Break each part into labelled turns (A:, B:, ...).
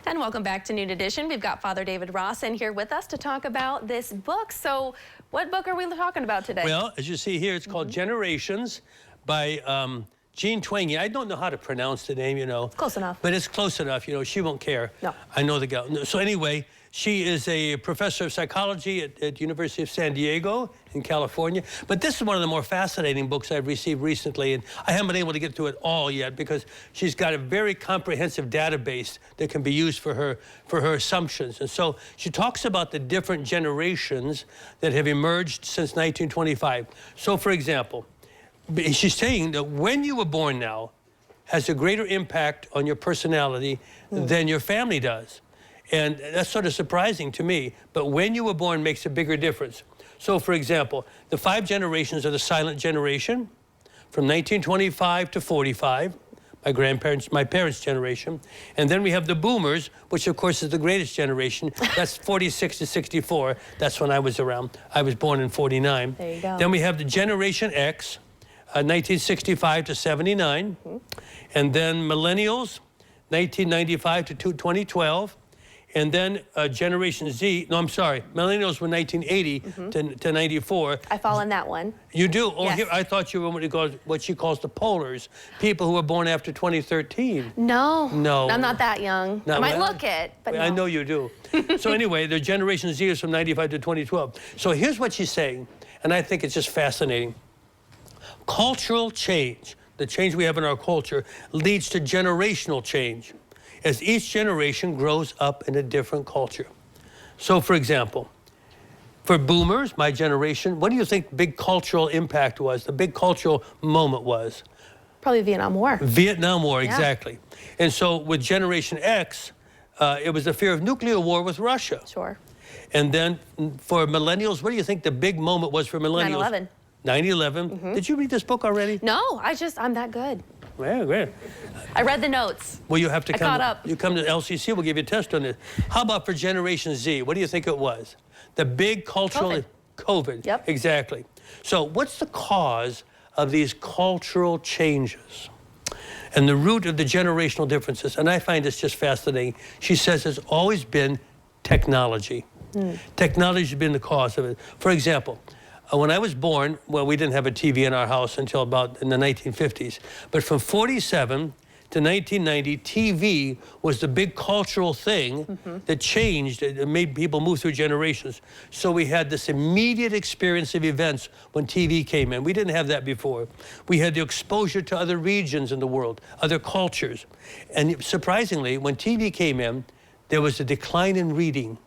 A: And welcome back to Noon Edition. We've got Father David Rawson here with us to talk about this book. So what book are we talking about today?
B: Well, as you see here, it's called Generations by Jean Twenge. I don't know how to pronounce the name, you know.
A: Close enough.
B: But it's close enough, you know. She won't care.
A: No.
B: I know the gal. So anyway, she is a professor of psychology at University of San Diego in California. But this is one of the more fascinating books I've received recently, and I haven't been able to get to it all yet because she's got a very comprehensive database that can be used for her assumptions. And so she talks about the different generations that have emerged since 1925. So for example, she's saying that when you were born now has a greater impact on your personality than your family does. And that's sort of surprising to me, but when you were born makes a bigger difference. So for example, the 5 generations are the silent generation, from 1925 to 45, my parents' generation. And then we have the boomers, which of course is the greatest generation. That's 46 to 64. That's when I was around. I was born in 49.
A: There you go.
B: Then we have the Generation X, 1965 to 79. And then millennials, 1995 to 2012. And then Generation Z, no, I'm sorry, millennials were 1980 to 94.
A: I fall in that one.
B: You do? Oh,
A: Yes.
B: here, I thought you were what she calls the polars, people who were born after 2013.
A: No.
B: No.
A: I'm not that young.
B: No,
A: I might
B: well,
A: look it, but
B: I
A: no.
B: know you do. So anyway, the Generation Z is from 95 to 2012. So here's what she's saying, and I think it's just fascinating. Cultural change, the change we have in our culture, leads to generational change, as each generation grows up in a different culture. So for example, for boomers, my generation, what do you think big cultural impact was, the big cultural moment was?
A: Probably Vietnam War.
B: Vietnam War,
A: Yeah.
B: exactly. And so with Generation X, it was the fear of nuclear war with Russia.
A: Sure.
B: And then for millennials, what do you think the big moment was for millennials?
A: 9/11.
B: 9/11. Did you read this book already?
A: No, I'm that good.
B: Well, great.
A: I read the notes.
B: Well, you have to
A: I
B: come.
A: caught up.
B: You come to LCC, we'll give you a test on this. How about for Generation Z? What do you think it was? The big cultural... COVID.
A: Yep.
B: Exactly. So what's the cause of these cultural changes? And the root of the generational differences, and I find this just fascinating. She says it's always been technology. Technology has been the cause of it. For example, when I was born, well, we didn't have a TV in our house until about in the 1950s. But from 47 to 1990, TV was the big cultural thing that changed, it made people move through generations. So we had this immediate experience of events when TV came in. We didn't have that before. We had the exposure to other regions in the world, other cultures. And surprisingly, when TV came in, there was a decline in reading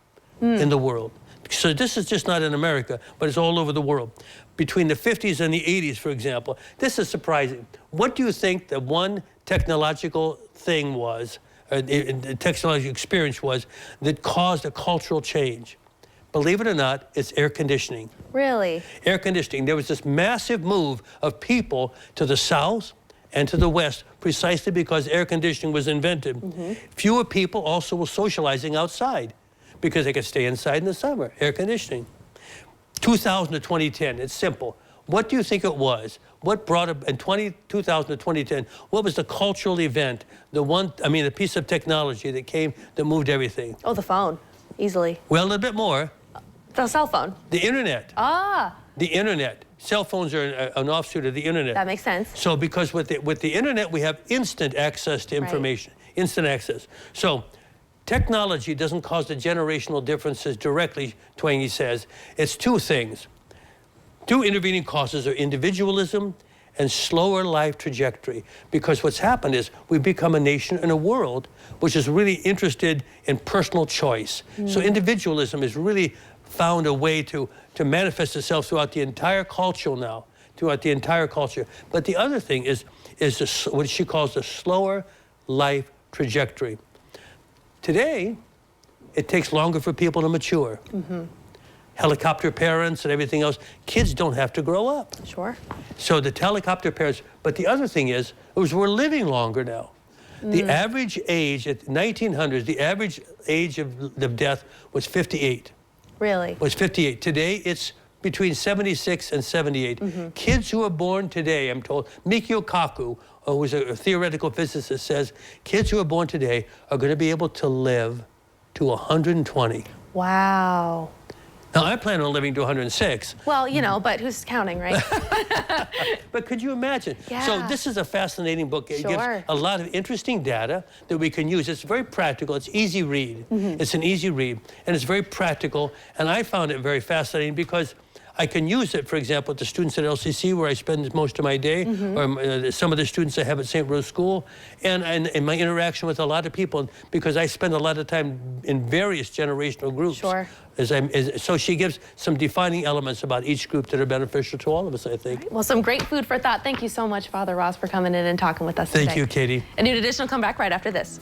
B: in the world. So this is just not in America, but it's all over the world. Between the 50s and the 80s, for example, this is surprising. What do you think the one technological thing was, the technological experience was, that caused a cultural change? Believe it or not, it's air conditioning.
A: Really?
B: Air conditioning. There was this massive move of people to the south and to the west, precisely because air conditioning was invented. Fewer people also were socializing outside, because they could stay inside in the summer, air conditioning. 2000 to 2010, it's simple. What do you think it was? What brought up in 2000 to 2010, what was the cultural event, the piece of technology that came, that moved everything?
A: Oh, the phone. Easily.
B: Well, a little bit more.
A: The cell phone.
B: The internet.
A: Ah.
B: The internet. Cell phones are an offshoot of the internet.
A: That makes sense.
B: So because with the internet, we have instant access to information, instant access. So technology doesn't cause the generational differences directly, Twenge says. It's two things. Two intervening causes are individualism and slower life trajectory. Because what's happened is we've become a nation and a world which is really interested in personal choice. So individualism has really found a way to manifest itself throughout the entire culture now, throughout the entire culture. But the other thing is what she calls the slower life trajectory. Today, it takes longer for people to mature. Helicopter parents and everything else, kids don't have to grow up.
A: Sure.
B: So the helicopter parents, but the other thing is we're living longer now. The average age at 1900s, the average age of death was 58.
A: Really?
B: Was 58. Today, it's between 76 and 78. Kids who are born today, I'm told, Mikio Kaku, who's a theoretical physicist, says kids who are born today are going to be able to live to 120.
A: Wow.
B: Now, I plan on living to 106.
A: Well, you know, but who's counting, right?
B: But could you imagine?
A: Yeah.
B: So this is a fascinating book. It gives
A: Sure.
B: a lot of interesting data that we can use. It's very practical. It's easy read. It's an easy read, and it's very practical. And I found it very fascinating because I can use it, for example, with the students at LCC, where I spend most of my day, or some of the students I have at St. Rose School, and in my interaction with a lot of people, because I spend a lot of time in various generational groups.
A: Sure.
B: So she gives some defining elements about each group that are beneficial to all of us, I think.
A: Well, some great food for thought. Thank you so much, Father Ross, for coming in and talking with us today.
B: Thank you, Katie.
A: A new edition will come back right after this.